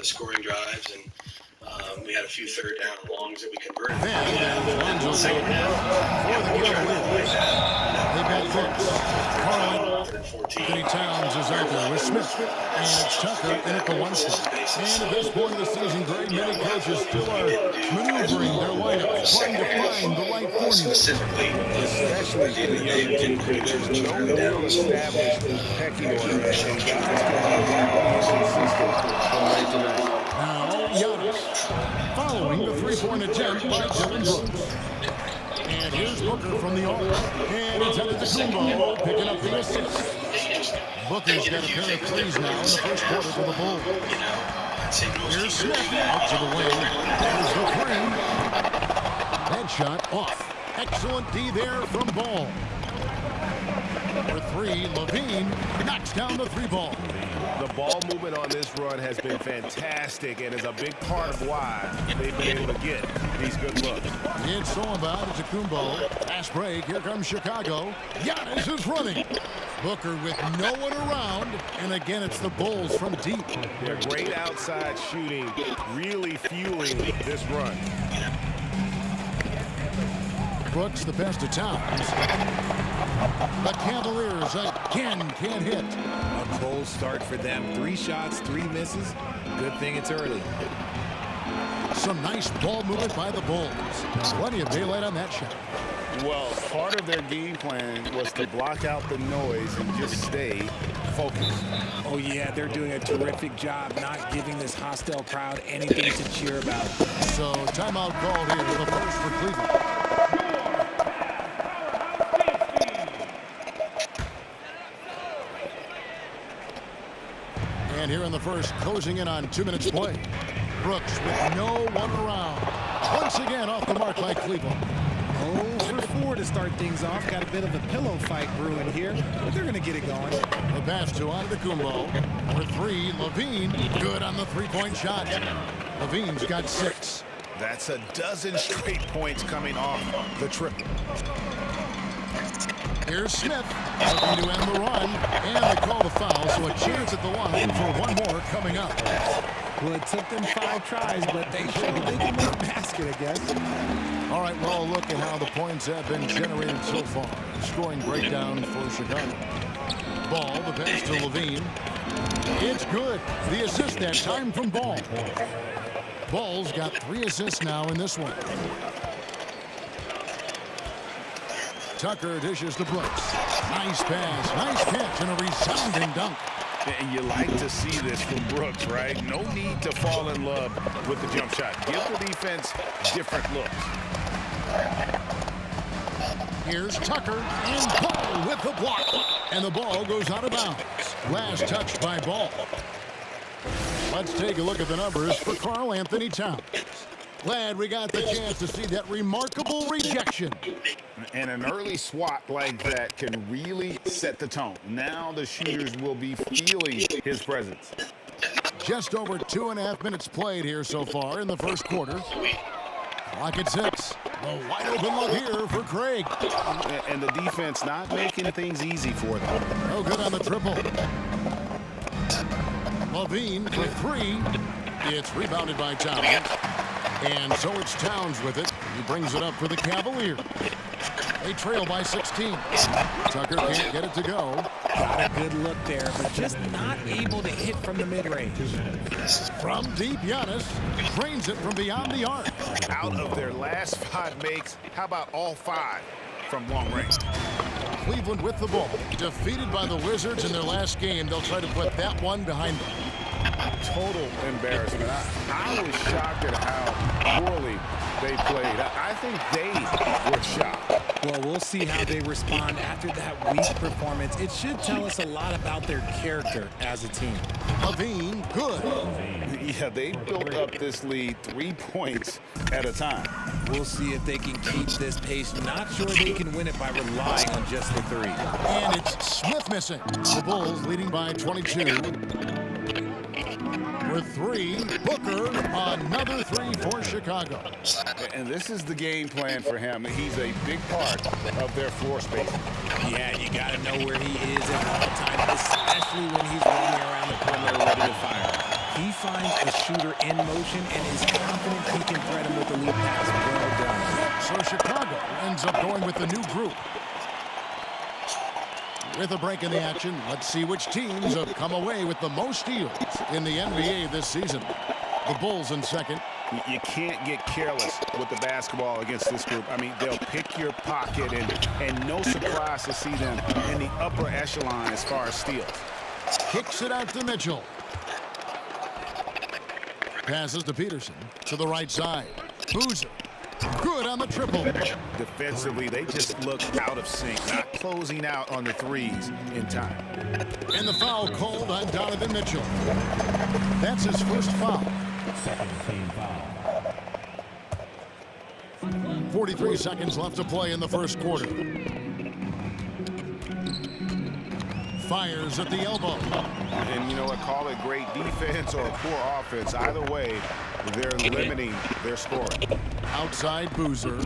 scoring drives, and we had a few third down and longs that we converted. Then the second half, for the we tried to avoid They've got Brooks. that. Anthony Towns is out there with Smith. And it's Tucker in at the 1 spot. And at this point of the season, Greg, many coaches still are maneuvering their lineups, trying to find the right formula. Specifically, especially for the younger team, there's no real established pecking order, and guys can be inconsistent from night to night. Now, Giannis, following the three-point attempt by Dillon Brooks. And here's Booker from the arc. And it's headed to Kumbo, picking up the assist. Booker's got a pair of threes now in the first quarter for the Bulls. Here's Smith out to the wing. There's the three. That shot off. Excellent D there from Ball. For three, Levine knocks down the three ball. The ball movement on this run has been fantastic and is a big part of why they've been able to get these good looks. It's so about Kumbo. Pass break. Here comes Chicago. Giannis is running. Booker with no one around. And again, it's the Bulls from deep. Their great outside shooting really fueling this run. Brooks the best of Towns. The Cavaliers again can't hit. A cold start for them. 3 shots, 3 misses. Good thing it's early. Some nice ball movement by the Bulls. Plenty of daylight on that shot. Well, part of their game plan was to block out the noise and just stay focused. Oh, yeah, they're doing a terrific job not giving this hostile crowd anything to cheer about. So, timeout called here, the first for Cleveland. And here in the first, closing in on 2 minutes play. Brooks with no one around. Once again off the mark by Cleveland. 0 for 4 to start things off. Got a bit of a pillow fight brewing here, but they're going to get it going. The pass to Antetokounmpo. For three, Levine. Good on the three-point shot. Levine's got 6. That's a dozen straight points coming off the triple. Here's Smith looking to end the run, and they call the foul, so a chance at the line for one more coming up. Well, it took them 5 tries, but they showed they can make a basket, I guess. All right, well, look at how the points have been generated so far. Scoring breakdown for Chicago. Ball, the pass to Levine. It's good. The assist that time from Ball. Ball's got 3 assists now in this one. Tucker dishes to Brooks. Nice pass, nice catch, and a resounding dunk. And you like to see this from Brooks, right? No need to fall in love with the jump shot. Give the defense different looks. Here's Tucker and Ball with the block. And the ball goes out of bounds. Last touch by Ball. Let's take a look at the numbers for Karl-Anthony Towns. Glad we got the chance to see that remarkable rejection. And an early swat like that can really set the tone. Now the shooters will be feeling his presence. Just over 2.5 minutes played here so far in the first quarter. Clock at 6. A wide open look here for Craig. And the defense not making things easy for them. No good on the triple. Levine for 3. It's rebounded by Towns. And so it's Towns with it. He brings it up for the Cavaliers. They trail by 16. Tucker can't get it to go. Got a good look there, but just not able to hit from the mid-range. From deep, Giannis drains it from beyond the arc. Out of their last 5 makes, how about all 5 from long range? Cleveland with the ball. Defeated by the Wizards in their last game. They'll try to put that one behind them. Total embarrassment. I was shocked at how poorly they played. I think they were shocked. Well, we'll see how they respond after that weak performance. It should tell us a lot about their character as a team. Levine, good. Yeah, they built up this lead 3 points at a time. We'll see if they can keep this pace. Not sure they can win it by relying on just the 3. And it's Smith missing. The Bulls leading by 22. For 3, Booker, another 3 for Chicago. And this is the game plan for him. He's a big part of their floor space. Yeah, you got to know where he is at all times, especially when he's roaming around the perimeter ready to fire. He finds a shooter in motion and is confident he can thread him with the lead pass. Well done. So Chicago ends up going with the new group. With a break in the action, let's see which teams have come away with the most steals in the NBA this season. The Bulls in second. You can't get careless with the basketball against this group. I mean, they'll pick your pocket, and no surprise to see them in the upper echelon as far as steals. Kicks it out to Mitchell. Passes to Peterson to the right side. Boozer. Good on the triple. Defensively, they just look out of sync, not closing out on the threes in time. And the foul called on Donovan Mitchell. That's his first foul. Second team foul. 43 seconds left to play in the first quarter. Fires at the elbow. And you know what, call it great defense or poor offense. Either way, they're limiting their scoring. Outside Boozer.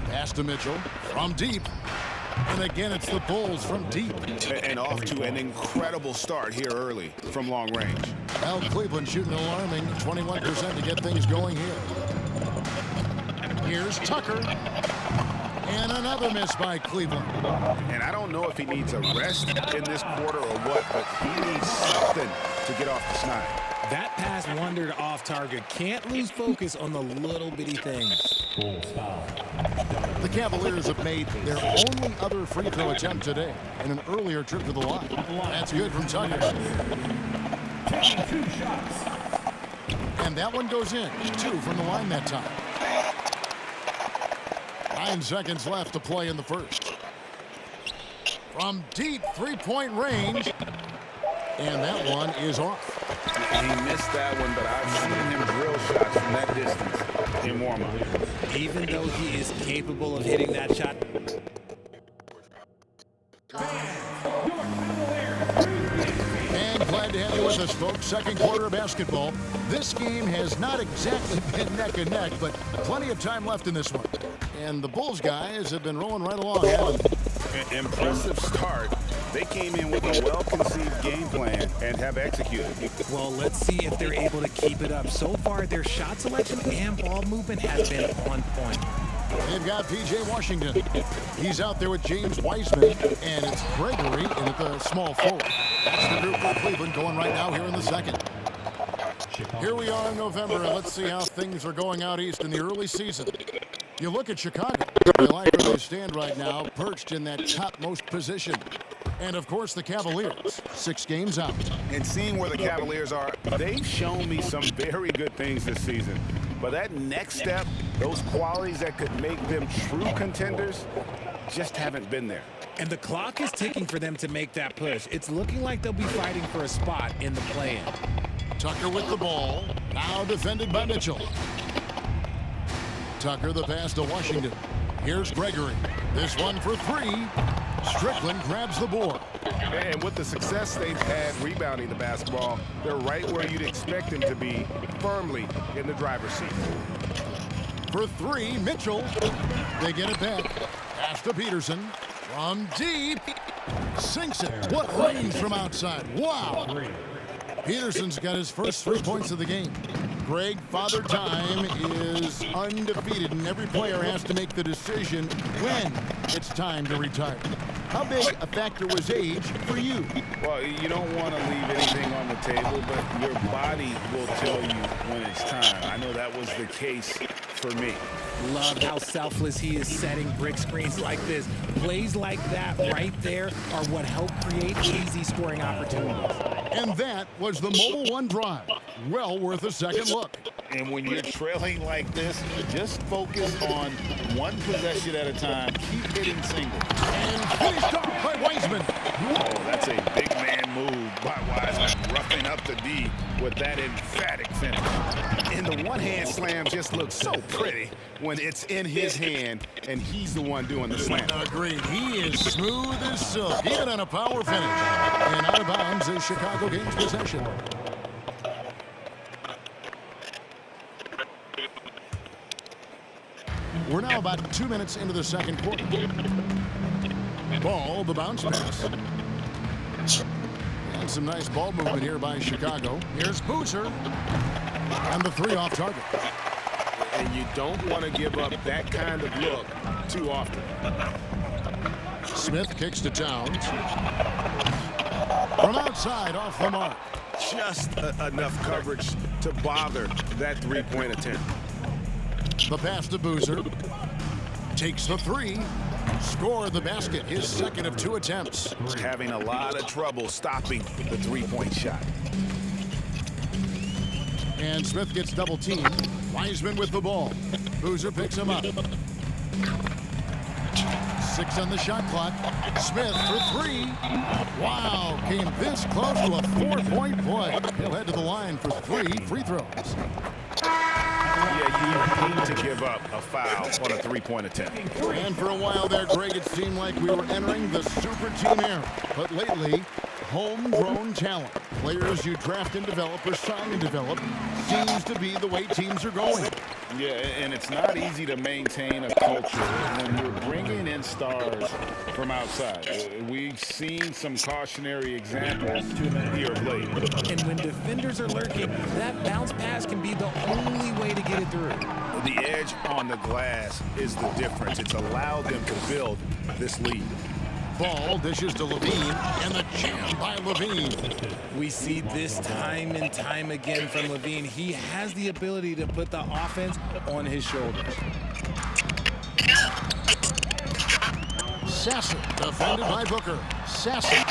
Pass to Mitchell from deep. And again, it's the Bulls from deep. And off to an incredible start here early from long range. Now Cleveland shooting an alarming 21% to get things going here. Here's Tucker. And another miss by Cleveland. And I don't know if he needs a rest in this quarter or what, but he needs something to get off the snide. That pass wandered off target. Can't lose focus on the little bitty things. Bulls foul. The Cavaliers have made their only other free throw attempt today in an earlier trip to the line. That's good from Tucker. Taking 2 shots. And that one goes in. 2 from the line that time. 9 seconds left to play in the first. From deep three-point range. And that one is off. He missed that one, but I've seen him drill shots from that distance in warm-up. Even though he is capable of hitting that shot. And glad to have you with us, folks. Second quarter of basketball. This game has not exactly been neck and neck, but plenty of time left in this one. And the Bulls guys have been rolling right along, haven't they? Impressive start. They came in with a well-conceived game plan and have executed. Well, let's see if they're able to keep it up. So far, their shot selection and ball movement has been on point. They've got P.J. Washington. He's out there with James Wiseman, and it's Gregory in at the small forward. That's the group for Cleveland going right now here in the second. Here we are in November, and let's see how things are going out east in the early season. You look at Chicago. They like where they stand right now, perched in that topmost position. And, of course, the Cavaliers, 6 games out. And seeing where the Cavaliers are, they've shown me some very good things this season. But that next step, those qualities that could make them true contenders, just haven't been there. And the clock is ticking for them to make that push. It's looking like they'll be fighting for a spot in the play-in. Tucker with the ball, now defended by Mitchell. Tucker the pass to Washington. Here's Gregory. This one for 3. Strickland grabs the board. And with the success they've had rebounding the basketball, they're right where you'd expect them to be, firmly in the driver's seat. For 3, Mitchell. They get it back. Pass to Peterson. From deep. Sinks it. What range from outside. Wow. Peterson's got his first 3 points of the game. Greg, Father Time is undefeated, and every player has to make the decision when it's time to retire. How big a factor was age for you? Well, you don't want to leave anything on the table, but your body will tell you when it's time. I know that was the case for me. Love how selfless he is setting brick screens like this. Plays like that right there are what help create easy scoring opportunities. And that was the Mobile One drive. Well worth a second look. And when you're trailing like this, just focus on one possession at a time. Keep hitting singles. And finished off by Wiseman. Oh, that's a big man move by Wiseman, roughing up the D with that emphatic finish. And the one-hand slam just looks so pretty when it's in his hand and he's the one doing the slam. Agreed. He is smooth as silk, even on a power finish. And out of bounds is Chicago gains possession. We're now about 2 minutes into the second quarter. Ball, the bounce pass. And And some nice ball movement here by Chicago. Here's Boozer. And the 3 off target. And you don't want to give up that kind of look too often. Smith kicks to Towns. From outside, off the mark. Just enough coverage to bother that three-point attempt. The pass to Boozer. Takes the 3. Score the basket. His second of 2 attempts. Having a lot of trouble stopping the three-point shot. And Smith gets double teamed. Wiseman with the ball. Boozer picks him up. 6 on the shot clock. Smith for 3. Wow, came this close to a 4-point play. He'll head to the line for 3 free throws. Yeah, you need to give up a foul on a three-point attempt. And for a while there, Greg, it seemed like we were entering the super team era. But lately, homegrown talent, players you draft and develop or sign and develop, seems to be the way teams are going. Yeah, and it's not easy to maintain a culture when you're bringing in stars from outside. We've seen some cautionary examples here of late. And when defenders are lurking, that bounce pass can be the only way to get it through. The edge on the glass is the difference. It's allowed them to build this lead. Ball dishes to Levine, and the jam by Levine. We see this time and time again from Levine. He has the ability to put the offense on his shoulders. Sasser, defended by Booker. Sasser.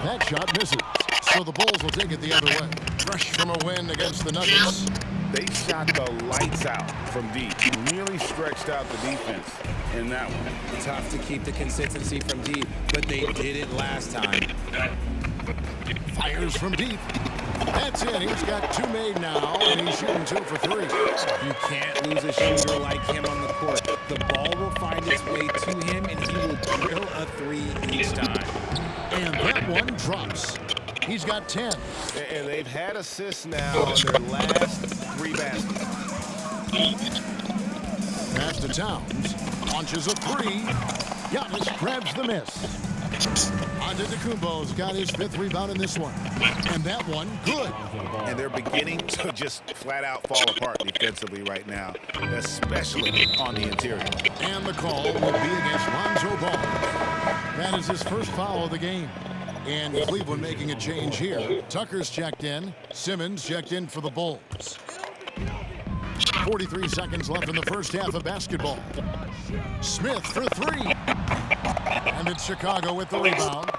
That shot misses. So the Bulls will take it the other way. Fresh from a win against the Nuggets. They shot the lights out from deep. Really stretched out the defense in that one. Tough to keep the consistency from deep, but they did it last time. Fires from deep. That's it. He's got 2 made now, and he's shooting 2 for 3. You can't lose a shooter like him on the court. The ball will find its way to him, and he will drill a 3 each time. And that one drops. He's got 10. And they've had assists now on their last 3 baskets. Pass to Towns. Launches a 3. Giannis grabs the miss. Antetokounmpo's got his 5th rebound in this one. And that one, good. And they're beginning to just flat out fall apart defensively right now, especially on the interior. And the call will be against Lonzo Ball. That is his first foul of the game. And Cleveland making a change here. Tucker's checked in. Simmons checked in for the Bulls. 43 seconds left in the first half of basketball. Smith for 3. And it's Chicago with the rebound.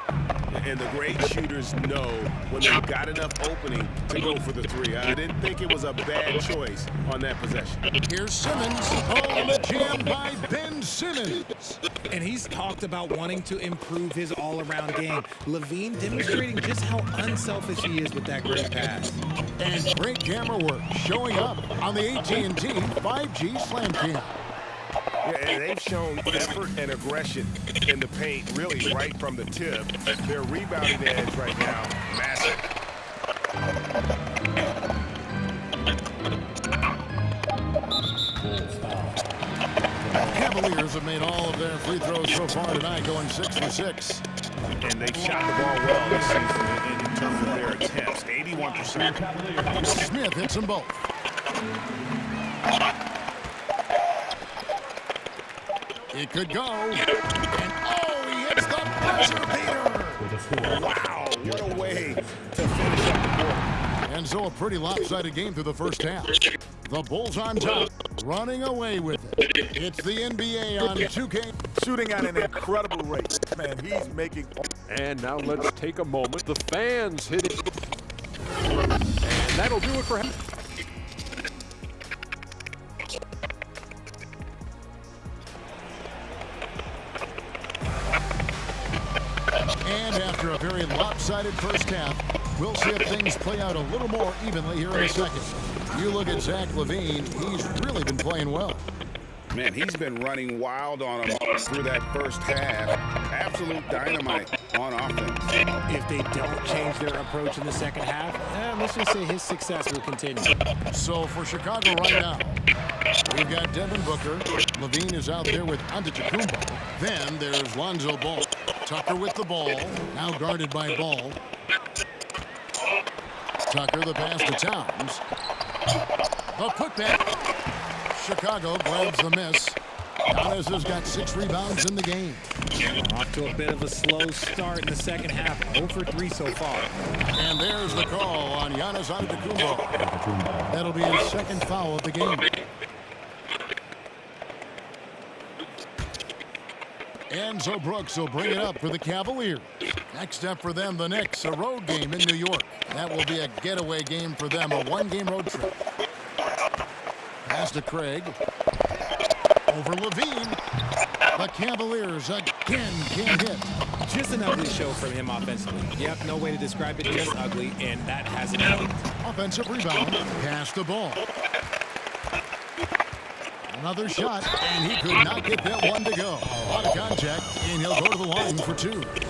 And the great shooters know when they've got enough opening to go for the 3. I didn't think it was a bad choice on that possession. Here's Simmons. Oh, the jam by Ben Simmons. And he's talked about wanting to improve his all-around game. Levine demonstrating just how unselfish he is with that great pass. And great camera work showing up on the AT&T 5G Slam Cam. Yeah, and they've shown effort and aggression in the paint, really right from the tip. Their rebounding edge right now, massive. Bulls foul. Cavaliers have made all of their free throws so far tonight, going 6 for 6. And they've shot the ball well this season in terms of their attempts, 81%. Smith hits them both. It could go. And oh, he hits the buzzer beater. With a score. Wow, what a way to finish up the quarter. And so a pretty lopsided game through the first half. The Bulls on top, running away with it. It's the NBA on 2K. Shooting at an incredible rate. Man, he's making... And now let's take a moment. The fans hit it. And that'll do it for him. And after a very lopsided first half, we'll see if things play out a little more evenly here in a second. You look at Zach LaVine, he's really been playing well. Man, he's been running wild on him through that first half. Absolute dynamite on offense. If they don't change their approach in the second half, let's just say his success will continue. So for Chicago right now, we've got Devin Booker. LaVine is out there with Antetokounmpo. Then there's Lonzo Ball. Tucker with the ball, now guarded by Ball. Tucker the pass to Towns. The putback. Chicago grabs the miss. Giannis has got 6 rebounds in the game. Off to a bit of a slow start in the second half. 0 for 3 so far. And there's the call on Giannis Antetokounmpo. That'll be his second foul of the game. Enzo Brooks will bring it up for the Cavaliers. Next up for them, the Knicks, a road game in New York. That will be a getaway game for them, a 1-game road trip. Pass to Craig. Over Levine. The Cavaliers again can't hit. Just an ugly show from him offensively. Yep, no way to describe it, just ugly, and that hasn't helped. Offensive rebound. Pass the ball. Another shot, and he could not get that one to go. A lot of contact, and he'll go to the line for 2.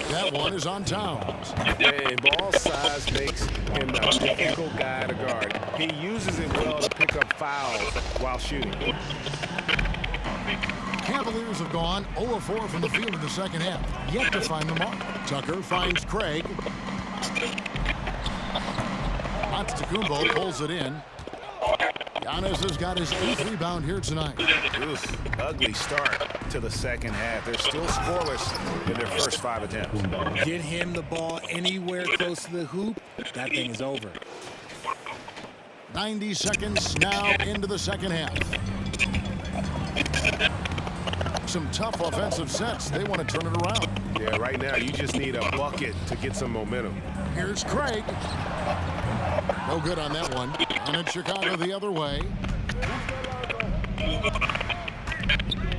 That one is on Towns. And ball size makes him a difficult guy to guard. He uses it well to pick up fouls while shooting. Cavaliers have gone 0 of 4 from the field in the second half. Yet to find the mark. Tucker finds Craig. Antetokounmpo pulls it in. Giannis has got his 8th rebound here tonight. Oof, ugly start to the second half. They're still scoreless in their first 5 attempts. Get him the ball anywhere close to the hoop, that thing is over. 90 seconds now into the second half. Some tough offensive sets. They want to turn it around. Yeah, right now you just need a bucket to get some momentum. Here's Craig. No good on that one. And it's Chicago the other way.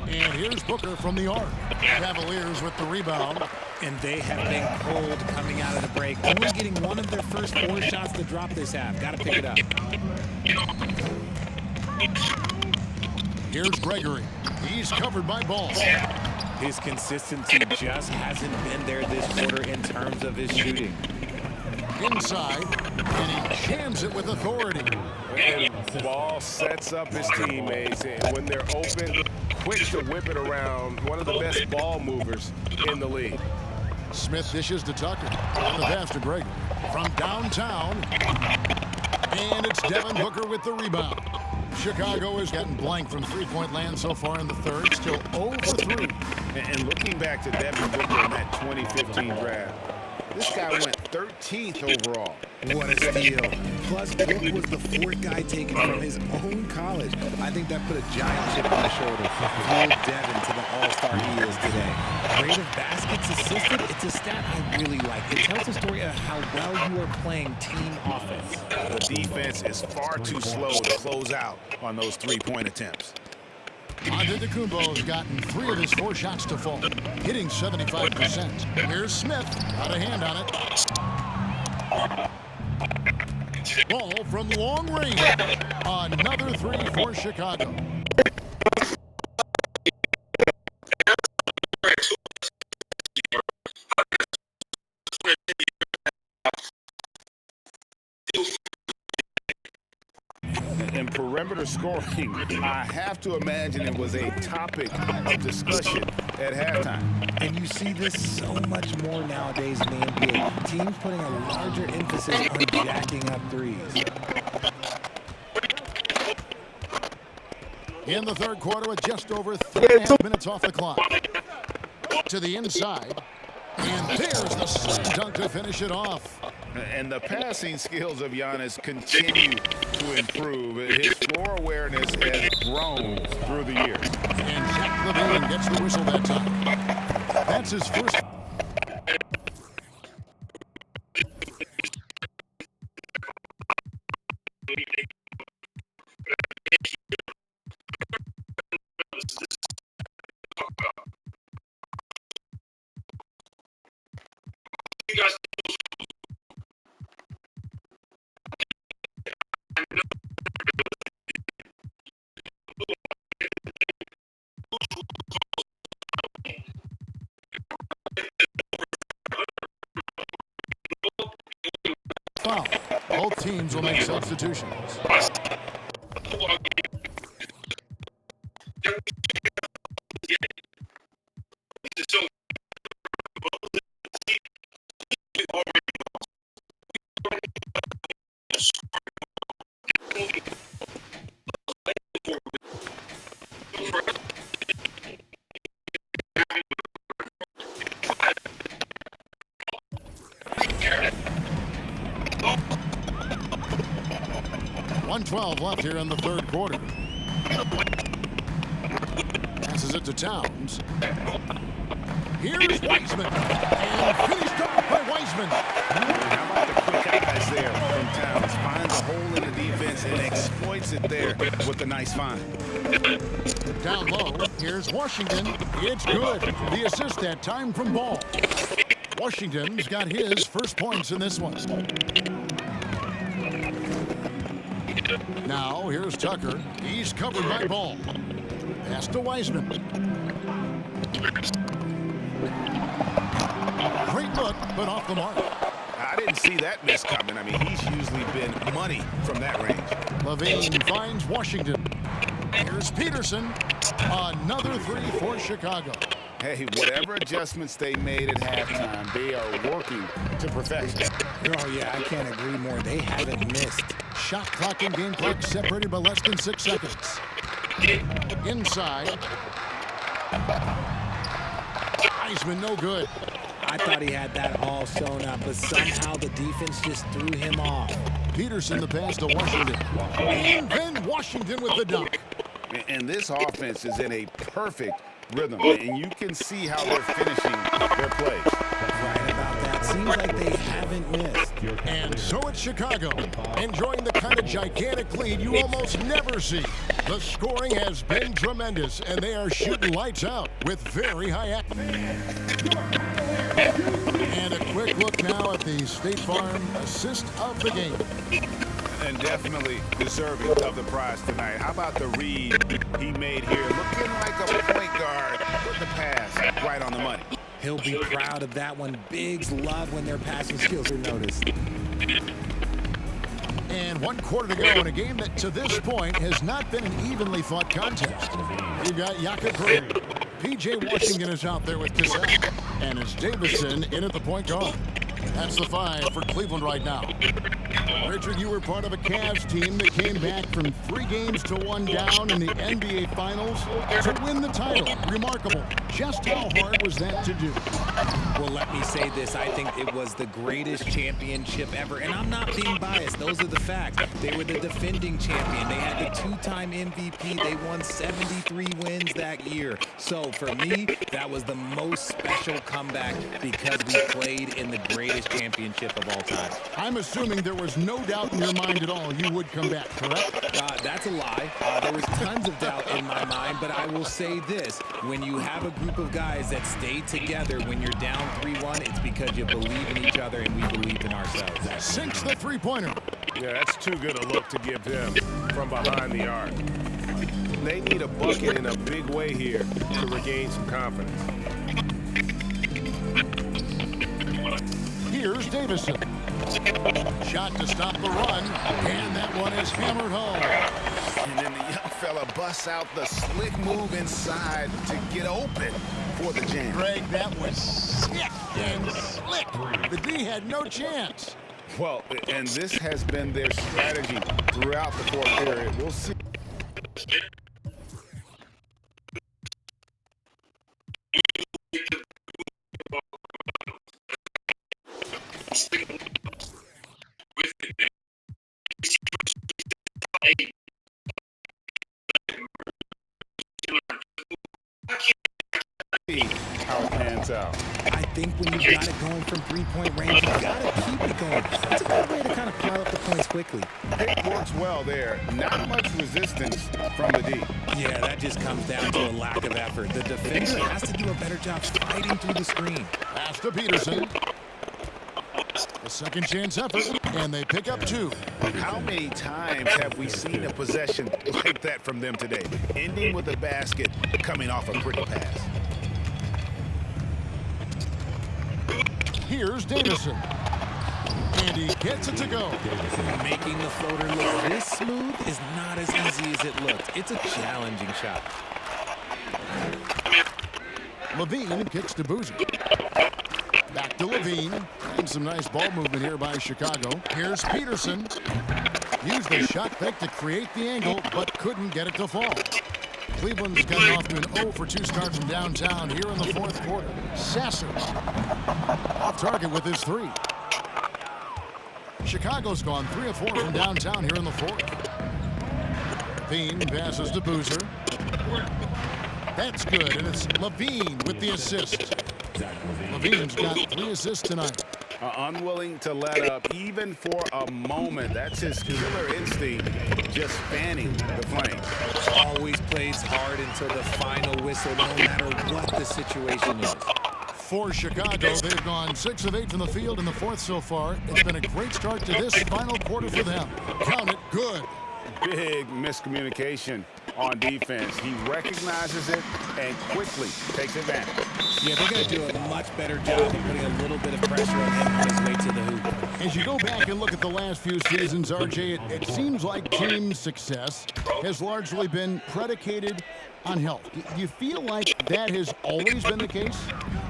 And here's Booker from the arc. Cavaliers with the rebound. And they have been cold coming out of the break. Only getting one of their first 4 shots to drop this half. Got to pick it up. Here's Gregory. He's covered by Ball. His consistency just hasn't been there this quarter in terms of his shooting. Inside, and he jams it with authority. And Ball sets up his teammates, and when they're open, quick to whip it around. One of the best ball movers in the league. Smith dishes to Tucker. And the pass to Gregory. From downtown. And it's Devin Booker with the rebound. Chicago is getting blank from three-point land so far in the third. Still 0 for 3. And looking back to Devin Booker in that 2015 draft, this guy went 13th overall. What a steal. Plus, Book was the 4th guy taken from his own college. I think that put a giant chip on the shoulder for Devin to the all-star he is today. Rate of baskets assisted, it's a stat I really like. It tells a story of how well you are playing team offense. The defense is far too slow to close out on those 3-point attempts. Antetokounmpo has gotten 3 of his 4 shots to fall, hitting 75%. Here's Smith, got a hand on it. Ball from long range. Another 3 for Chicago. And perimeter scoring, I have to imagine it was a topic of discussion at halftime. And you see this so much more nowadays in the NBA. Teams putting a larger emphasis on jacking up threes. In the third quarter with just over 3.5 minutes off the clock. To the inside. And there's the slam dunk to finish it off. And the passing skills of Giannis continue to improve. His floor awareness has grown through the years. And Zach LaVine gets the whistle that time. That's his first. Foul. Both teams will make substitutions. 1:12 left here in the third quarter. Passes it to Towns. Here's Wiseman. And finished off by Wiseman. How about the quick eyes there from Towns? Finds a hole in the defense and exploits it there with a nice find. Down low, here's Washington. It's good. The assist that time from Ball. Washington's got his first points in this one. Now, here's Tucker. He's covered by Ball. Pass to Wiseman. Great look, but off the mark. I didn't see that miss coming. I mean, he's usually been money from that range. Levine finds Washington. Here's Peterson. Another three for Chicago. Hey, whatever adjustments they made at halftime, they are working to perfection. Oh, yeah, I can't agree more. They haven't missed. Shot clock and game clock separated by less than 6 seconds. Inside. Wiseman, no good. I thought he had that all sewn up, but somehow the defense just threw him off. Peterson, the pass to Washington. And then Washington with the dunk. And this offense is in a perfect rhythm, and you can see how they're finishing their plays. Right about that. Seems like they haven't missed. And so it's Chicago, enjoying the kind of gigantic lead you almost never see. The scoring has been tremendous, and they are shooting lights out with very high accuracy. And a quick look now at the State Farm assist of the game. And definitely deserving of the prize tonight. How about the read he made here? Looking like a point guard. Put the pass right on the money. He'll be proud of that one. Bigs love when their passing skills are noticed. And 1 quarter to go in a game that to this point has not been an evenly fought contest. You've got Jakob Poeltl. P.J. Washington is out there with Cassell. And it's Davison in at the point guard. That's the 5 for Cleveland right now. Richard, you were part of a Cavs team that came back from 3 games to 1 down in the NBA Finals to win the title. Remarkable. Just how hard was that to do? Well, let me say this. I think it was the greatest championship ever. And I'm not being biased. Those are the facts. They were the defending champion. They had the 2-time MVP. They won 73 wins that year. So for me, that was the most special comeback because we played in the greatest championship of all time. I'm assuming there was no doubt in your mind at all you would come back, correct? That's a lie. There was tons of doubt in my mind, but I will say this. When you have a group of guys that stay together when you're down 3-1, it's because you believe in each other and we believe in ourselves. Sinks the three-pointer. Yeah, that's too good a look to give him from behind the arc. They need a bucket in a big way here to regain some confidence. Here's Davison. Shot to stop the run, and that one is hammered home. And then the young fella busts out the slick move inside to get open for the jam. Greg, that was sick and slick. The D had no chance. Well, and this has been their strategy throughout the fourth period. We'll see. How it pans out. I think when you got it going from three-point range, you got to keep it going. It's a good way to kind of pile up the points quickly. It works well there. Not much resistance from the D. Yeah, that just comes down to a lack of effort. The defender has to do a better job fighting through the screen. Pass to Peterson. A second chance effort, and they pick up 2. How many times have we seen a possession like that from them today? Ending with a basket, coming off a pretty pass. Here's Davison. And he gets it to go. Making the floater look this smooth is not as easy as it looked. It's a challenging shot. Levine kicks to Boozer. Back to Levine. And some nice ball movement here by Chicago. Here's Peterson. Used the shot fake to create the angle, but couldn't get it to fall. Cleveland's gotten off to an 0 for 2 start from downtown here in the fourth quarter. Sasser off target with his 3. Chicago's gone 3 of 4 from downtown here in the fourth. Levine passes to Boozer. That's good, and it's Levine with the assist. Levine's got 3 assists tonight. Unwilling to let up even for a moment. That's his killer instinct, just fanning the flames. Always plays hard until the final whistle, no matter what the situation is. For Chicago, they've gone 6 of 8 from the field in the fourth so far. It's been a great start to this final quarter for them. Count it, good. Big miscommunication on defense. He recognizes it and quickly takes advantage. Yeah, they're going to do a much better job of putting a little bit of pressure on him on his way to the hoop. As you go back and look at the last few seasons, RJ, it seems like team success has largely been predicated on health. Do you feel like that has always been the case?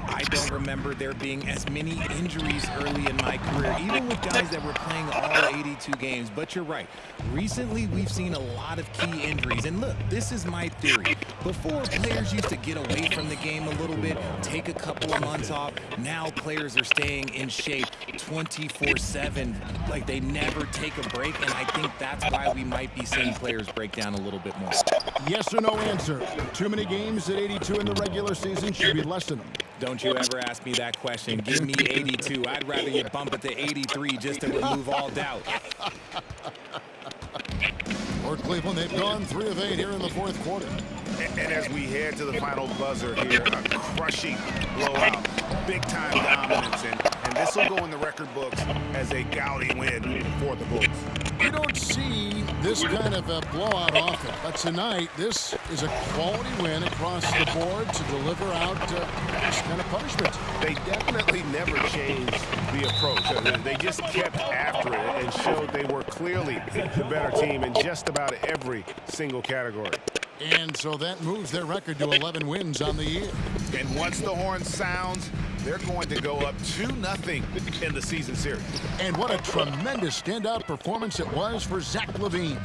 I don't remember there being as many injuries early in my career, even with guys that were playing all 82 games. But you're right. Recently, we've seen a lot of key injuries. And look, this is my theory. Before, players used to get away from the game a little bit, take a couple of months off. Now players are staying in shape 24/7, like they never take a break. And I think that's why we might be seeing players break down a little bit more. Yes or no answer. Too many games at 82 in the regular season should be less than them. Don't you ever ask me that question. Give me 82. I'd rather you bump it to 83 just to remove all doubt. For Cleveland, they've gone 3 of 8 here in the fourth quarter. And as we head to the final buzzer here, a crushing blowout, big-time dominance, and this will go in the record books as a gaudy win for the Bulls. You don't see this kind of a blowout often, but tonight this is a quality win across the board to deliver out this kind of punishment. They definitely never changed the approach. They just kept after it and showed they were clearly the better team in just about every single category. And so that moves their record to 11 wins on the year. And once the horn sounds, they're going to go up 2-0 in the season series. And what a tremendous standout performance it was for Zach LaVine.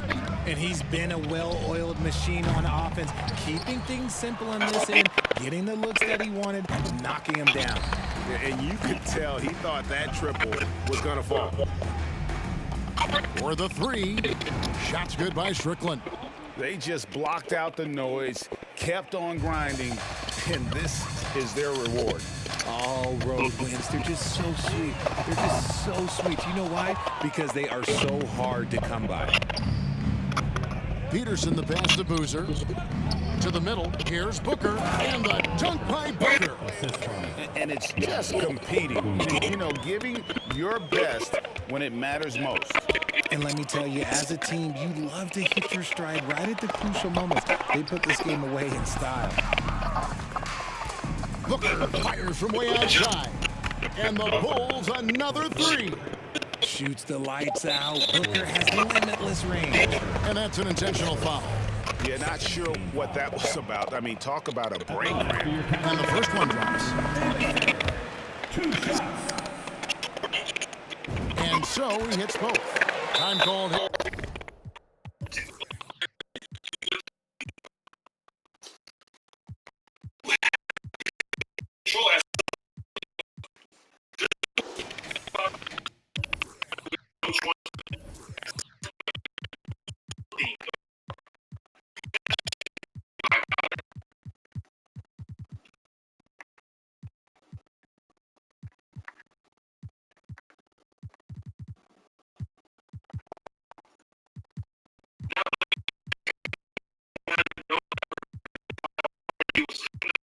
And he's been a well-oiled machine on offense, keeping things simple on this end, getting the looks that he wanted, knocking him down. And you could tell he thought that triple was going to fall. For the 3, shots good by Strickland. They just blocked out the noise, kept on grinding, and this is their reward. All road wins. They're just so sweet. They're just so sweet. You know why? Because they are so hard to come by. Peterson, the pass to Boozer. To the middle. Here's Booker. And the dunk by Booker. And it's just competing. You know, giving your best when it matters most. And let me tell you, as a team, you love to hit your stride right at the crucial moments. They put this game away in style. Booker fires from way outside. And the Bulls another 3. Shoots the lights out. Booker has limitless range. And that's an intentional foul. Yeah, not sure what that was about. I mean, talk about a brain cramp. And the first one drops. 2 shots. And so he hits both. Time called.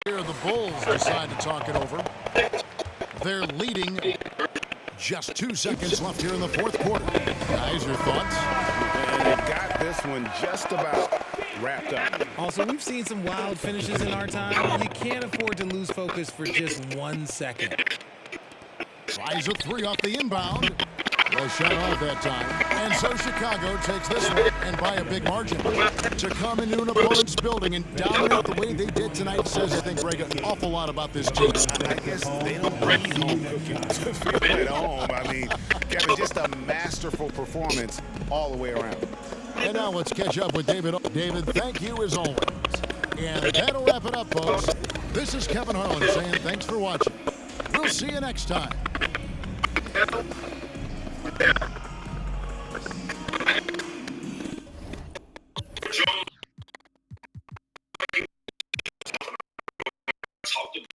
Here the Bulls decide to talk it over. They're leading. Just 2 seconds left here in the fourth quarter. Guys, your thoughts? And they've got this one just about wrapped up. Also, we've seen some wild finishes in our time. You can't afford to lose focus for just 1 second. Tries a 3 off the inbound. Well shot off that time. And so Chicago takes this one, and by a big margin. To come into an opponent's building and dominate the way they did tonight says, I think, Greg, an awful lot about this team. I guess they don't need home cooking to feel at home. I mean, Kevin, just a masterful performance all the way around. And now let's catch up with David. David, thank you as always. And that'll wrap it up, folks. This is Kevin Harlan saying thanks for watching. We'll see you next time. talked about